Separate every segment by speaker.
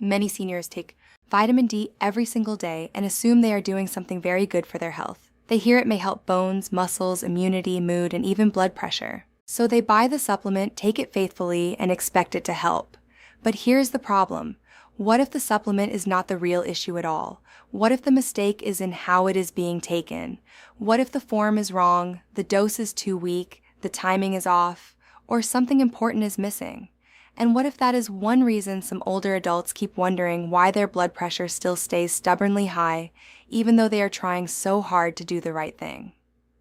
Speaker 1: Many seniors take vitamin D every single day and assume they are doing something very good for their health. They hear it may help bones, muscles, immunity, mood, and even blood pressure. So they buy the supplement, take it faithfully, and expect it to help. But here's the problem. What if the supplement is not the real issue at all? What if the mistake is in how it is being taken? What if the form is wrong, the dose is too weak, the timing is off, or something important is missing? And what if that is one reason some older adults keep wondering why their blood pressure still stays stubbornly high, even though they are trying so hard to do the right thing?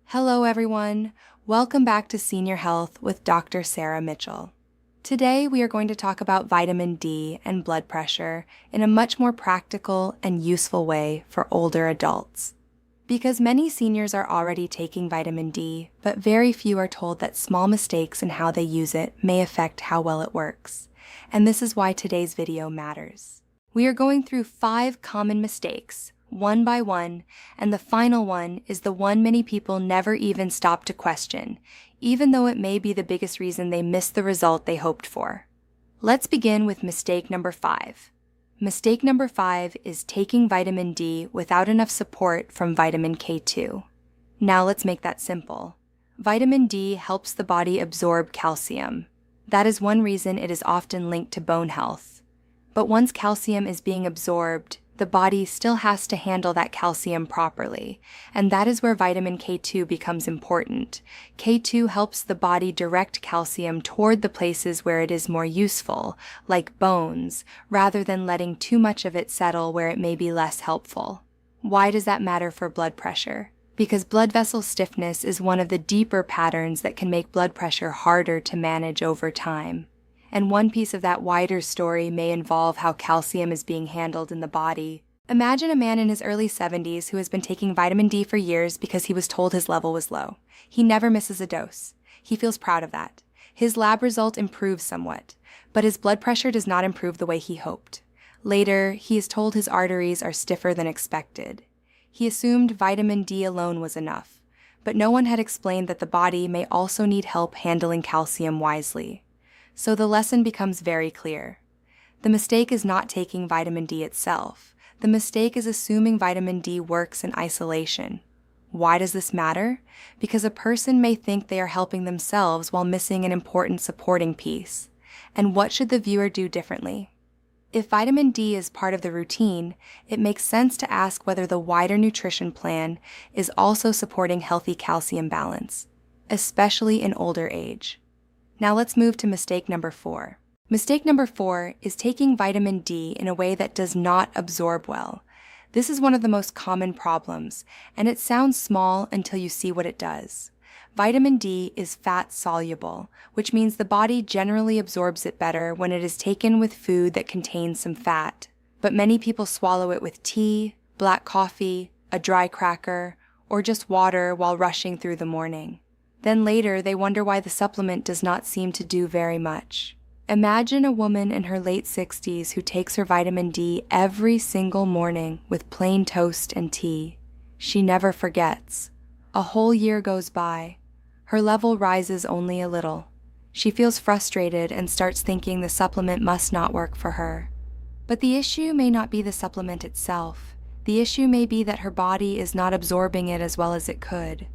Speaker 1: Hello everyone, welcome back to Senior Health with Dr. Sarah Mitchell. Today we are going to talk about vitamin D and blood pressure in a much more practical and useful way for older adults. Because many seniors are already taking vitamin D, but very few are told that small mistakes in how they use it may affect how well it works. And this is why today's video matters. We are going through 5 common mistakes, one by one, and the final one is the one many people never even stop to question, even though it may be the biggest reason they missed the result they hoped for. Let's begin with mistake number 5. Mistake number 5 is taking vitamin D without enough support from vitamin K2. Now let's make that simple. Vitamin D helps the body absorb calcium. That is one reason it is often linked to bone health. But once calcium is being absorbed, the body still has to handle that calcium properly, and that is where vitamin K2 becomes important. K2 helps the body direct calcium toward the places where it is more useful, like bones, rather than letting too much of it settle where it may be less helpful. Why does that matter for blood pressure? Because blood vessel stiffness is one of the deeper patterns that can make blood pressure harder to manage over time. And one piece of that wider story may involve how calcium is being handled in the body. Imagine a man in his early 70s who has been taking vitamin D for years because he was told his level was low. He never misses a dose. He feels proud of that. His lab result improves somewhat, but his blood pressure does not improve the way he hoped. Later, he is told his arteries are stiffer than expected. He assumed vitamin D alone was enough, but no one had explained that the body may also need help handling calcium wisely. So the lesson becomes very clear. The mistake is not taking vitamin D itself. The mistake is assuming vitamin D works in isolation. Why does this matter? Because a person may think they are helping themselves while missing an important supporting piece. And what should the viewer do differently? If vitamin D is part of the routine, it makes sense to ask whether the wider nutrition plan is also supporting healthy calcium balance, especially in older age. Now let's move to mistake number 4. Mistake number 4 is taking vitamin D in a way that does not absorb well. This is one of the most common problems, and it sounds small until you see what it does. Vitamin D is fat soluble, which means the body generally absorbs it better when it is taken with food that contains some fat. But many people swallow it with tea, black coffee, a dry cracker, or just water while rushing through the morning. Then later, they wonder why the supplement does not seem to do very much. Imagine a woman in her late 60s who takes her vitamin D every single morning with plain toast and tea. She never forgets. A whole year goes by. Her level rises only a little. She feels frustrated and starts thinking the supplement must not work for her. But the issue may not be the supplement itself. The issue may be that her body is not absorbing it as well as it could.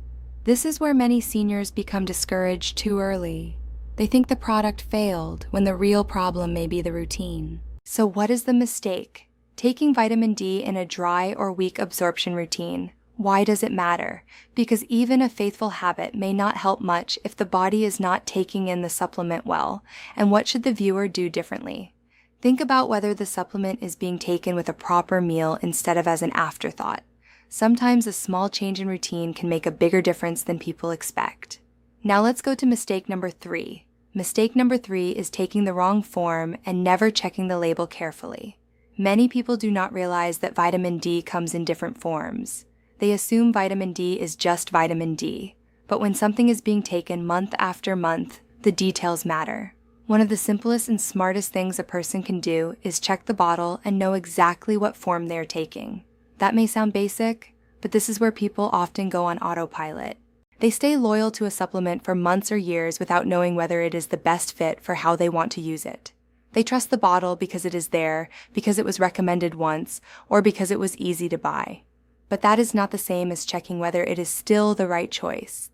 Speaker 1: This is where many seniors become discouraged too early. They think the product failed when the real problem may be the routine. So what is the mistake? Taking vitamin D in a dry or weak absorption routine. Why does it matter? Because even a faithful habit may not help much if the body is not taking in the supplement well. And what should the viewer do differently? Think about whether the supplement is being taken with a proper meal instead of as an afterthought. Sometimes a small change in routine can make a bigger difference than people expect. Now let's go to mistake number 3. Mistake number 3 is taking the wrong form and never checking the label carefully. Many people do not realize that vitamin D comes in different forms. They assume vitamin D is just vitamin D, but when something is being taken month after month, the details matter. One of the simplest and smartest things a person can do is check the bottle and know exactly what form they are taking. That may sound basic, but this is where people often go on autopilot. They stay loyal to a supplement for months or years without knowing whether it is the best fit for how they want to use it. They trust the bottle because it is there, because it was recommended once, or because it was easy to buy. But that is not the same as checking whether it is still the right choice.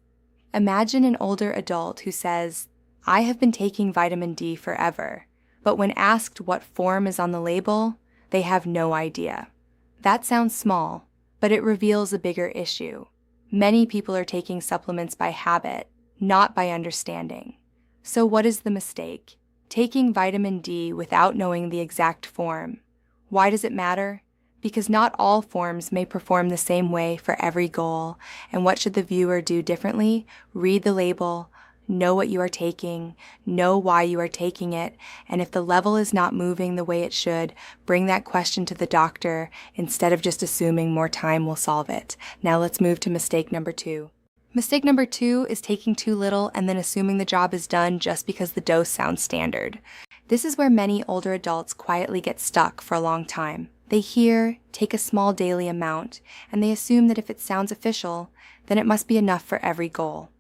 Speaker 1: Imagine an older adult who says, "I have been taking vitamin D forever," but when asked what form is on the label, they have no idea. That sounds small, but it reveals a bigger issue. Many people are taking supplements by habit, not by understanding. So what is the mistake? Taking vitamin D without knowing the exact form. Why does it matter? Because not all forms may perform the same way for every goal. And what should the viewer do differently? Read the label, know what you are taking, know why you are taking it, and if the level is not moving the way it should, bring that question to the doctor instead of just assuming more time will solve it. Now let's move to mistake number 2. Mistake number 2 is taking too little and then assuming the job is done just because the dose sounds standard. This is where many older adults quietly get stuck for a long time. They hear, take a small daily amount, and they assume that if it sounds official, then it must be enough for every goal.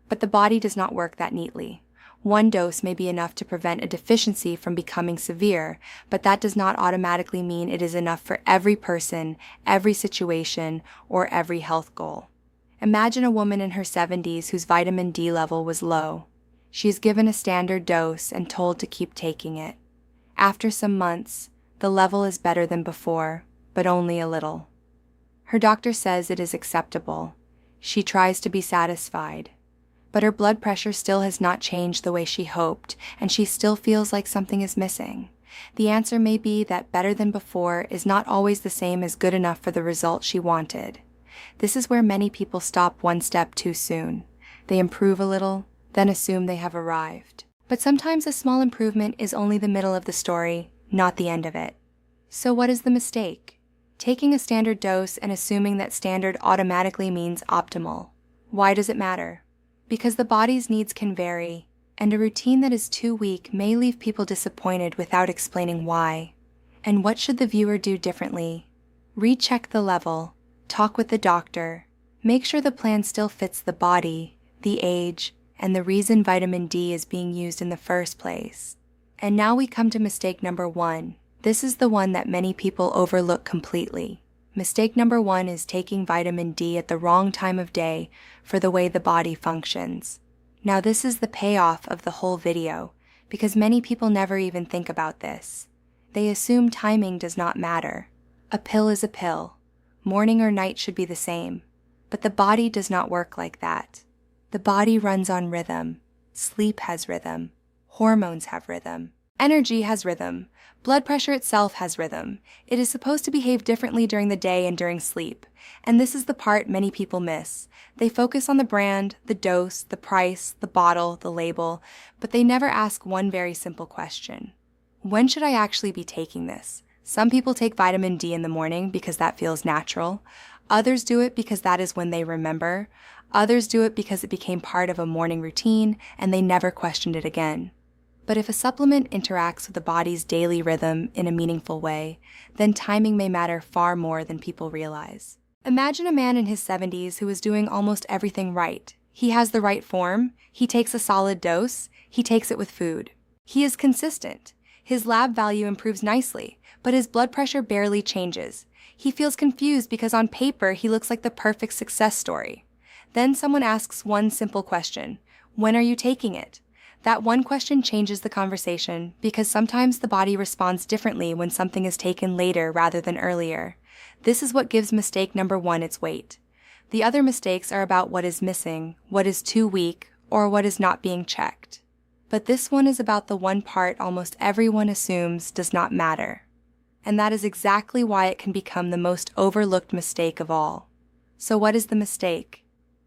Speaker 1: But the body does not work that neatly. One dose may be enough to prevent a deficiency from becoming severe, but that does not automatically mean it is enough for every person, every situation, or every health goal. Imagine a woman in her 70s whose vitamin D level was low. She is given a standard dose and told to keep taking it. After some months, the level is better than before, but only a little. Her doctor says it is acceptable. She tries to be satisfied. But her blood pressure still has not changed the way she hoped, and she still feels like something is missing. The answer may be that better than before is not always the same as good enough for the result she wanted. This is where many people stop one step too soon. They improve a little, then assume they have arrived. But sometimes a small improvement is only the middle of the story, not the end of it. So what is the mistake? Taking a standard dose and assuming that standard automatically means optimal. Why does it matter? Because the body's needs can vary, and a routine that is too weak may leave people disappointed without explaining why. And what should the viewer do differently? Recheck the level, talk with the doctor, make sure the plan still fits the body, the age, and the reason vitamin D is being used in the first place. And now we come to mistake number 1. This is the one that many people overlook completely. Mistake number 1 is taking vitamin D at the wrong time of day for the way the body functions. Now this is the payoff of the whole video, because many people never even think about this. They assume timing does not matter. A pill is a pill. Morning or night should be the same. But the body does not work like that. The body runs on rhythm. Sleep has rhythm. Hormones have rhythm. Energy has rhythm. Blood pressure itself has rhythm. It is supposed to behave differently during the day and during sleep. And this is the part many people miss. They focus on the brand, the dose, the price, the bottle, the label, but they never ask one very simple question. When should I actually be taking this? Some people take vitamin D in the morning because that feels natural. Others do it because that is when they remember. Others do it because it became part of a morning routine and they never questioned it again. But if a supplement interacts with the body's daily rhythm in a meaningful way, then timing may matter far more than people realize. Imagine a man in his 70s who is doing almost everything right. He has the right form, he takes a solid dose, he takes it with food. He is consistent. His lab value improves nicely, but his blood pressure barely changes. He feels confused because on paper he looks like the perfect success story. Then someone asks one simple question: when are you taking it? That one question changes the conversation because sometimes the body responds differently when something is taken later rather than earlier. This is what gives mistake number 1 its weight. The other mistakes are about what is missing, what is too weak, or what is not being checked. But this one is about the one part almost everyone assumes does not matter. And that is exactly why it can become the most overlooked mistake of all. So what is the mistake?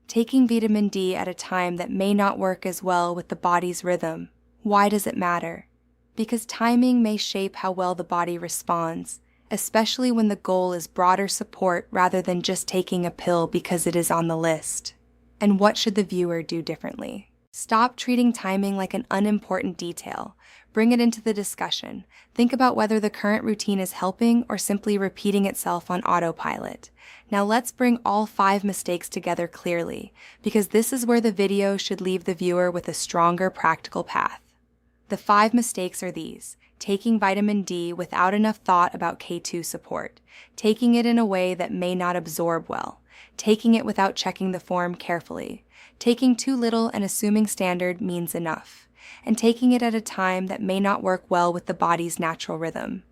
Speaker 1: Taking vitamin D at a time that may not work as well with the body's rhythm. Why does it matter? Because timing may shape how well the body responds, especially when the goal is broader support rather than just taking a pill because it is on the list. And what should the viewer do differently? Stop treating timing like an unimportant detail. Bring it into the discussion. Think about whether the current routine is helping or simply repeating itself on autopilot. Now let's bring all 5 mistakes together clearly, because this is where the video should leave the viewer with a stronger practical path. The 5 mistakes are these: taking vitamin D without enough thought about K2 support, taking it in a way that may not absorb well, taking it without checking the form carefully, taking too little and assuming standard means enough, and taking it at a time that may not work well with the body's natural rhythm.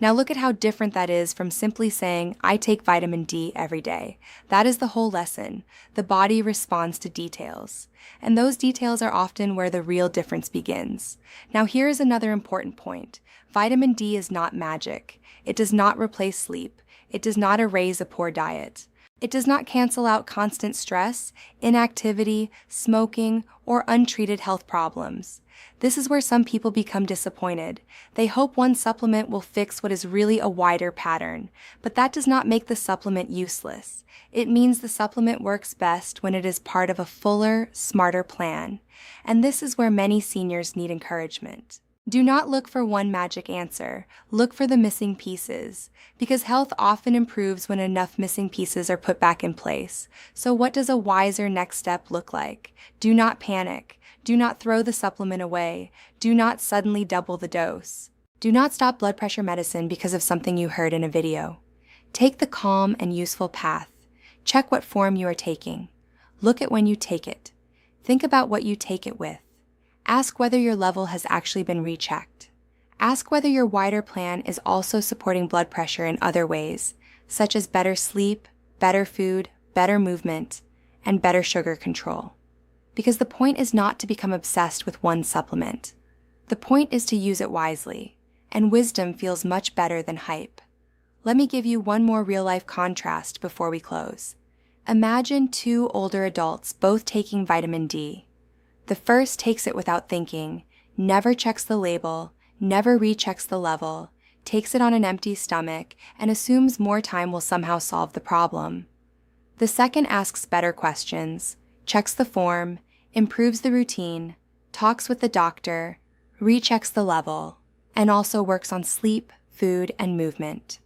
Speaker 1: Now look at how different that is from simply saying, I take vitamin D every day. That is the whole lesson. The body responds to details. And those details are often where the real difference begins. Now here is another important point. Vitamin D is not magic. It does not replace sleep. It does not erase a poor diet. It does not cancel out constant stress, inactivity, smoking, or untreated health problems. This is where some people become disappointed. They hope one supplement will fix what is really a wider pattern, but that does not make the supplement useless. It means the supplement works best when it is part of a fuller, smarter plan. And this is where many seniors need encouragement. Do not look for one magic answer. Look for the missing pieces, because health often improves when enough missing pieces are put back in place. So what does a wiser next step look like? Do not panic. Do not throw the supplement away. Do not suddenly double the dose. Do not stop blood pressure medicine because of something you heard in a video. Take the calm and useful path. Check what form you are taking. Look at when you take it. Think about what you take it with. Ask whether your level has actually been rechecked. Ask whether your wider plan is also supporting blood pressure in other ways, such as better sleep, better food, better movement, and better sugar control. Because the point is not to become obsessed with one supplement. The point is to use it wisely, and wisdom feels much better than hype. Let me give you one more real-life contrast before we close. Imagine two older adults both taking vitamin D. The first takes it without thinking, never checks the label, never rechecks the level, takes it on an empty stomach, and assumes more time will somehow solve the problem. The second asks better questions, checks the form, improves the routine, talks with the doctor, rechecks the level, and also works on sleep, food, and movement.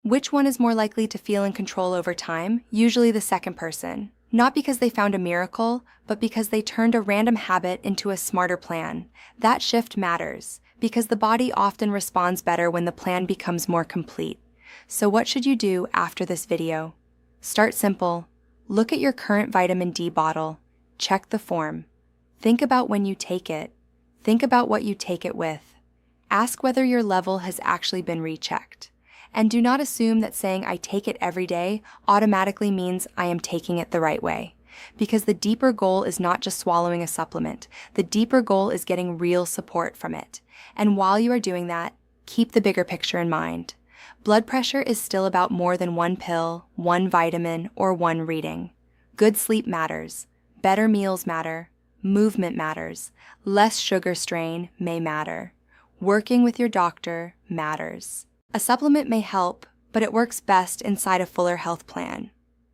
Speaker 1: Which one is more likely to feel in control over time? Usually the second person. Not because they found a miracle, but because they turned a random habit into a smarter plan. That shift matters, because the body often responds better when the plan becomes more complete. So what should you do after this video? Start simple. Look at your current vitamin D bottle. Check the form. Think about when you take it. Think about what you take it with. Ask whether your level has actually been rechecked. And do not assume that saying I take it every day automatically means I am taking it the right way. Because the deeper goal is not just swallowing a supplement. The deeper goal is getting real support from it. And while you are doing that, keep the bigger picture in mind. Blood pressure is still about more than one pill, one vitamin, or one reading. Good sleep matters. Better meals matter. Movement matters. Less sugar strain may matter. Working with your doctor matters. A supplement may help, but it works best inside a fuller health plan.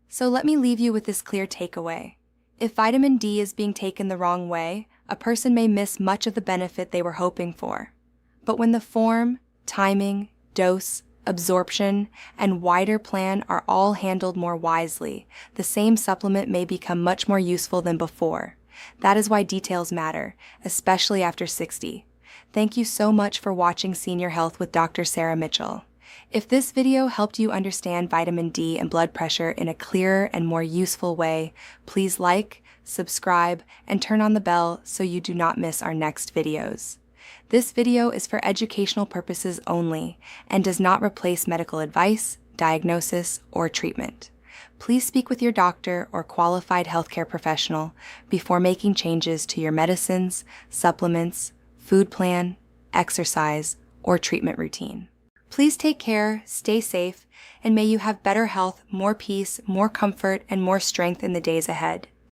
Speaker 1: So let me leave you with this clear takeaway. If vitamin D is being taken the wrong way, a person may miss much of the benefit they were hoping for. But when the form, timing, dose, absorption, and wider plan are all handled more wisely, the same supplement may become much more useful than before. That is why details matter, especially after 60. Thank you so much for watching Senior Health with Dr. Sarah Mitchell. If this video helped you understand vitamin D and blood pressure in a clearer and more useful way, please like, subscribe, and turn on the bell so you do not miss our next videos. This video is for educational purposes only and does not replace medical advice, diagnosis, or treatment. Please speak with your doctor or qualified healthcare professional before making changes to your medicines, supplements, food plan, exercise, or treatment routine. Please take care, stay safe, and may you have better health, more peace, more comfort, and more strength in the days ahead.